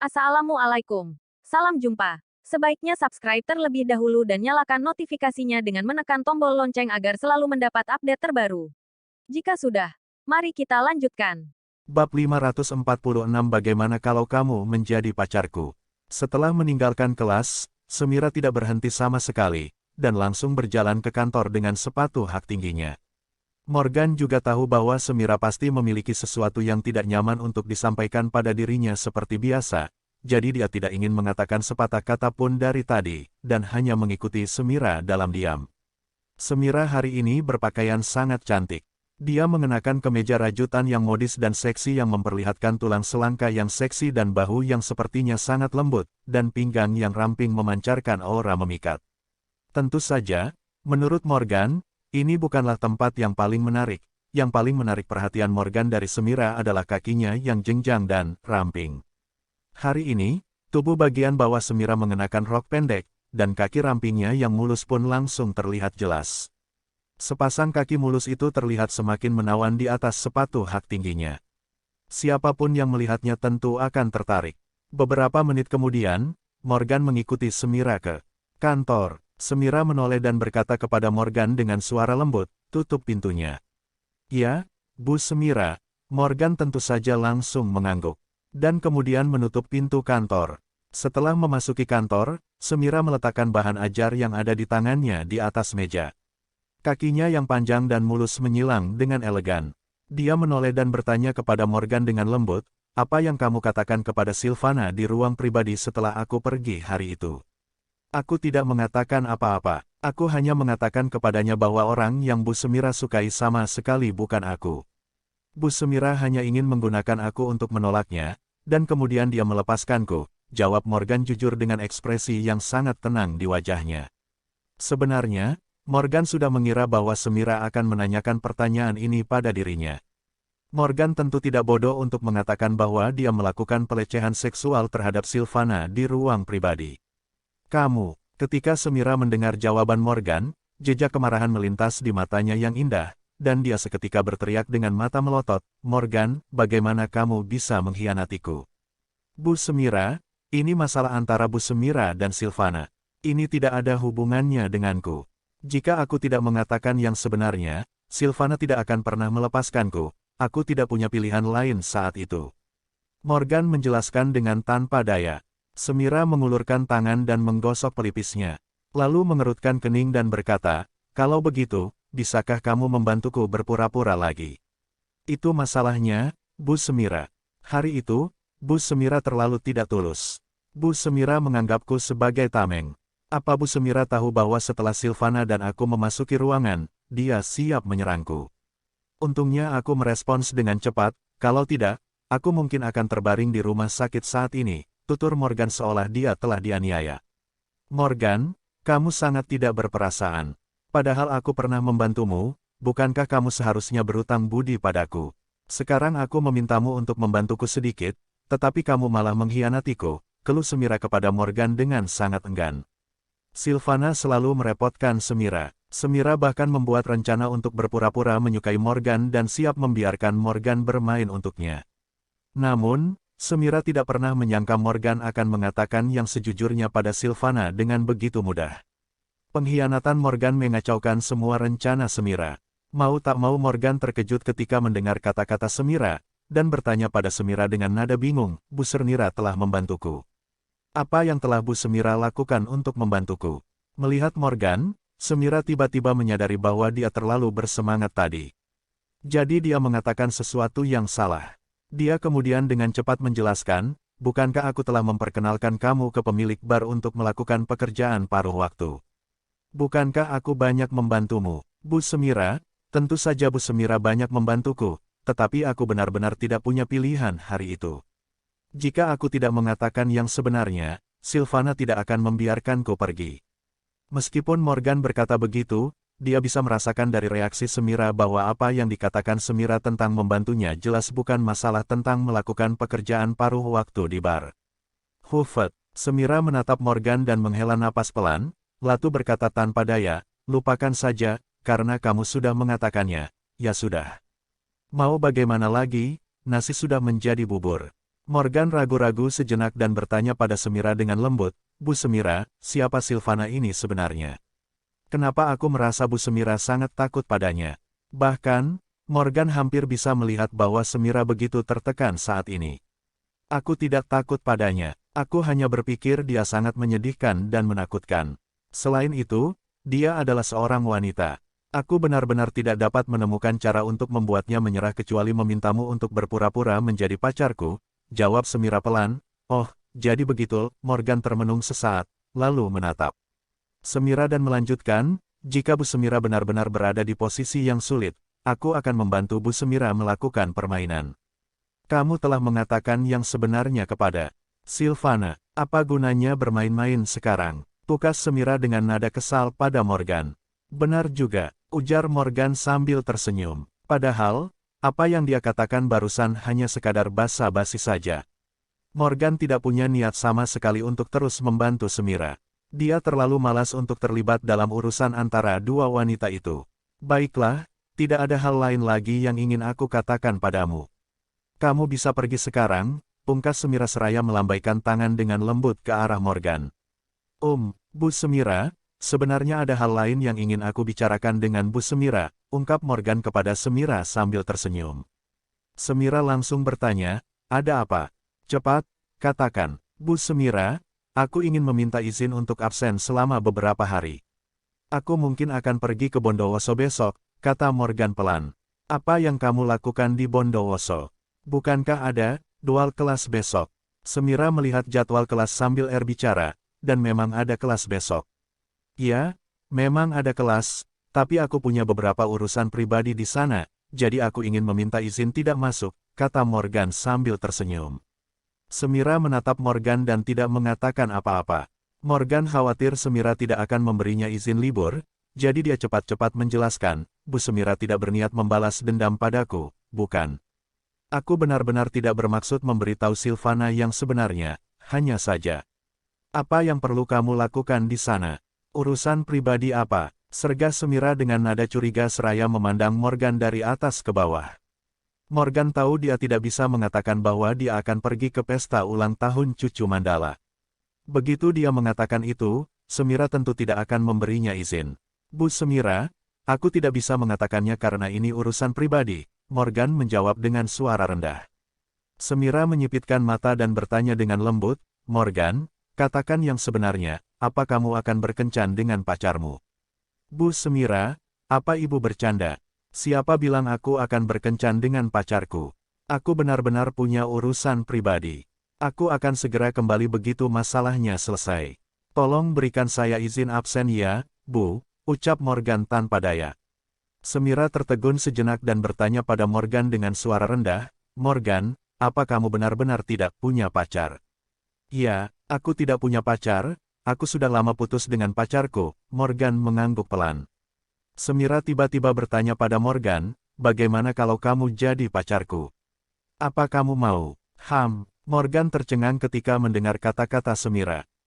Assalamualaikum. Salam jumpa. Sebaiknya subscribe terlebih dahulu dan nyalakan notifikasinya dengan menekan tombol lonceng agar selalu mendapat update terbaru. Jika sudah, mari kita lanjutkan. Bab 546 Bagaimana kalau kamu menjadi pacarku? Setelah meninggalkan kelas, Semira tidak berhenti sama sekali, dan langsung berjalan ke kantor dengan sepatu hak tingginya. Morgan juga tahu bahwa Semira pasti memiliki sesuatu yang tidak nyaman untuk disampaikan pada dirinya seperti biasa, jadi dia tidak ingin mengatakan sepatah kata pun dari tadi, dan hanya mengikuti Semira dalam diam. Semira hari ini berpakaian sangat cantik. Dia mengenakan kemeja rajutan yang modis dan seksi yang memperlihatkan tulang selangka yang seksi dan bahu yang sepertinya sangat lembut, dan pinggang yang ramping memancarkan aura memikat. Tentu saja, menurut Morgan, ini bukanlah tempat yang paling menarik. Yang paling menarik perhatian Morgan dari Semira adalah kakinya yang jenjang dan ramping. Hari ini, tubuh bagian bawah Semira mengenakan rok pendek, dan kaki rampingnya yang mulus pun langsung terlihat jelas. Sepasang kaki mulus itu terlihat semakin menawan di atas sepatu hak tingginya. Siapapun yang melihatnya tentu akan tertarik. Beberapa menit kemudian, Morgan mengikuti Semira ke kantor. Semira menoleh dan berkata kepada Morgan dengan suara lembut, "Tutup pintunya." "Ya, Bu Semira." Morgan tentu saja langsung mengangguk. Dan kemudian menutup pintu kantor. Setelah memasuki kantor, Semira meletakkan bahan ajar yang ada di tangannya di atas meja. Kakinya yang panjang dan mulus menyilang dengan elegan. Dia menoleh dan bertanya kepada Morgan dengan lembut, "Apa yang kamu katakan kepada Silvana di ruang pribadi setelah aku pergi hari itu?" "Aku tidak mengatakan apa-apa. Aku hanya mengatakan kepadanya bahwa orang yang Bu Semira sukai sama sekali bukan aku. Bu Semira hanya ingin menggunakan aku untuk menolaknya, dan kemudian dia melepaskanku," jawab Morgan jujur dengan ekspresi yang sangat tenang di wajahnya. Sebenarnya, Morgan sudah mengira bahwa Semira akan menanyakan pertanyaan ini pada dirinya. Morgan tentu tidak bodoh untuk mengatakan bahwa dia melakukan pelecehan seksual terhadap Silvana di ruang pribadi. "Kamu." Ketika Semira mendengar jawaban Morgan, jejak kemarahan melintas di matanya yang indah, dan dia seketika berteriak dengan mata melotot, "Morgan, bagaimana kamu bisa mengkhianatiku?" "Bu Semira, ini masalah antara Bu Semira dan Silvana. Ini tidak ada hubungannya denganku. Jika aku tidak mengatakan yang sebenarnya, Silvana tidak akan pernah melepaskanku. Aku tidak punya pilihan lain saat itu." Morgan menjelaskan dengan tanpa daya. Semira mengulurkan tangan dan menggosok pelipisnya. Lalu mengerutkan kening dan berkata, "Kalau begitu, bisakah kamu membantuku berpura-pura lagi?" "Itu masalahnya, Bu Semira." Hari itu, Bu Semira terlalu tidak tulus. Bu Semira menganggapku sebagai tameng. Apa Bu Semira tahu bahwa setelah Silvana dan aku memasuki ruangan, dia siap menyerangku? Untungnya aku merespons dengan cepat, kalau tidak, aku mungkin akan terbaring di rumah sakit saat ini, tutur Morgan seolah dia telah dianiaya. "Morgan, kamu sangat tidak berperasaan. Padahal aku pernah membantumu, bukankah kamu seharusnya berutang budi padaku? Sekarang aku memintamu untuk membantuku sedikit, tetapi kamu malah mengkhianatiku," keluh Semira kepada Morgan dengan sangat enggan. Silvana selalu merepotkan Semira. Semira bahkan membuat rencana untuk berpura-pura menyukai Morgan dan siap membiarkan Morgan bermain untuknya. Namun, Semira tidak pernah menyangka Morgan akan mengatakan yang sejujurnya pada Silvana dengan begitu mudah. Pengkhianatan Morgan mengacaukan semua rencana Semira. Mau tak mau Morgan terkejut ketika mendengar kata-kata Semira, dan bertanya pada Semira dengan nada bingung, "Bu Semira telah membantuku. Apa yang telah Bu Semira lakukan untuk membantuku?" Melihat Morgan, Semira tiba-tiba menyadari bahwa dia terlalu bersemangat tadi. Jadi dia mengatakan sesuatu yang salah. Dia kemudian dengan cepat menjelaskan, "Bukankah aku telah memperkenalkan kamu ke pemilik bar untuk melakukan pekerjaan paruh waktu? Bukankah aku banyak membantumu?" "Bu Semira, tentu saja Bu Semira banyak membantuku, tetapi aku benar-benar tidak punya pilihan hari itu. Jika aku tidak mengatakan yang sebenarnya, Silvana tidak akan membiarkanku pergi." Meskipun Morgan berkata begitu, dia bisa merasakan dari reaksi Semira bahwa apa yang dikatakan Semira tentang membantunya jelas bukan masalah tentang melakukan pekerjaan paruh waktu di bar. "Hufet." Semira menatap Morgan dan menghela napas pelan, lalu berkata tanpa daya, "Lupakan saja, karena kamu sudah mengatakannya, ya sudah. Mau bagaimana lagi, nasi sudah menjadi bubur." Morgan ragu-ragu sejenak dan bertanya pada Semira dengan lembut, Bu Semira, siapa Silvana ini sebenarnya? Kenapa aku merasa Bu Semira sangat takut padanya? Bahkan, Morgan hampir bisa melihat bahwa Semira begitu tertekan saat ini. Aku tidak takut padanya, aku hanya berpikir dia sangat menyedihkan dan menakutkan. Selain itu, dia adalah seorang wanita. Aku benar-benar tidak dapat menemukan cara untuk membuatnya menyerah kecuali memintamu untuk berpura-pura menjadi pacarku, jawab Semira pelan. Oh, jadi begitu, Morgan termenung sesaat, lalu menatap Semira dan melanjutkan, jika Bu Semira benar-benar berada di posisi yang sulit, aku akan membantu Bu Semira melakukan permainan. Kamu telah mengatakan yang sebenarnya kepada Silvana, apa gunanya bermain-main sekarang? Tukas Semira dengan nada kesal pada Morgan. Benar juga, ujar Morgan sambil tersenyum. Padahal, apa yang dia katakan barusan hanya sekadar basa-basi saja. Morgan tidak punya niat sama sekali untuk terus membantu Semira. Dia terlalu malas untuk terlibat dalam urusan antara dua wanita itu. Baiklah, tidak ada hal lain lagi yang ingin aku katakan padamu. Kamu bisa pergi sekarang, pungkas Semira seraya melambaikan tangan dengan lembut ke arah Morgan. Bu Semira, sebenarnya ada hal lain yang ingin aku bicarakan dengan Bu Semira, ungkap Morgan kepada Semira sambil tersenyum. Semira langsung bertanya, ada apa? Cepat, katakan, Bu Semira. Aku ingin meminta izin untuk absen selama beberapa hari. Aku mungkin akan pergi ke Bondowoso besok, kata Morgan pelan. Apa yang kamu lakukan di Bondowoso? Bukankah ada dual kelas besok? Semira melihat jadwal kelas sambil bicara, dan memang ada kelas besok. Ya, memang ada kelas, tapi aku punya beberapa urusan pribadi di sana, jadi aku ingin meminta izin tidak masuk, kata Morgan sambil tersenyum. Semira menatap Morgan dan tidak mengatakan apa-apa. Morgan khawatir Semira tidak akan memberinya izin libur, jadi dia cepat-cepat menjelaskan, Bu Semira tidak berniat membalas dendam padaku, bukan. Aku benar-benar tidak bermaksud memberitahu Silvana yang sebenarnya, hanya saja. Apa yang perlu kamu lakukan di sana? Urusan pribadi apa? Sergah Semira dengan nada curiga seraya memandang Morgan dari atas ke bawah. Morgan tahu dia tidak bisa mengatakan bahwa dia akan pergi ke pesta ulang tahun cucu Mandala. Begitu dia mengatakan itu, Semira tentu tidak akan memberinya izin. Bu Semira, aku tidak bisa mengatakannya karena ini urusan pribadi, Morgan menjawab dengan suara rendah. Semira menyipitkan mata dan bertanya dengan lembut, Morgan, katakan yang sebenarnya, apa kamu akan berkencan dengan pacarmu? Bu Semira, apa ibu bercanda? Siapa bilang aku akan berkencan dengan pacarku? Aku benar-benar punya urusan pribadi. Aku akan segera kembali begitu masalahnya selesai. Tolong berikan saya izin absen ya, Bu, ucap Morgan tanpa daya. Semira tertegun sejenak dan bertanya pada Morgan dengan suara rendah, Morgan, apa kamu benar-benar tidak punya pacar? Ya, aku tidak punya pacar, aku sudah lama putus dengan pacarku, Morgan mengangguk pelan. Semira tiba-tiba bertanya pada Morgan, bagaimana kalau kamu jadi pacarku? Apa kamu mau? Morgan tercengang ketika mendengar kata-kata Semira.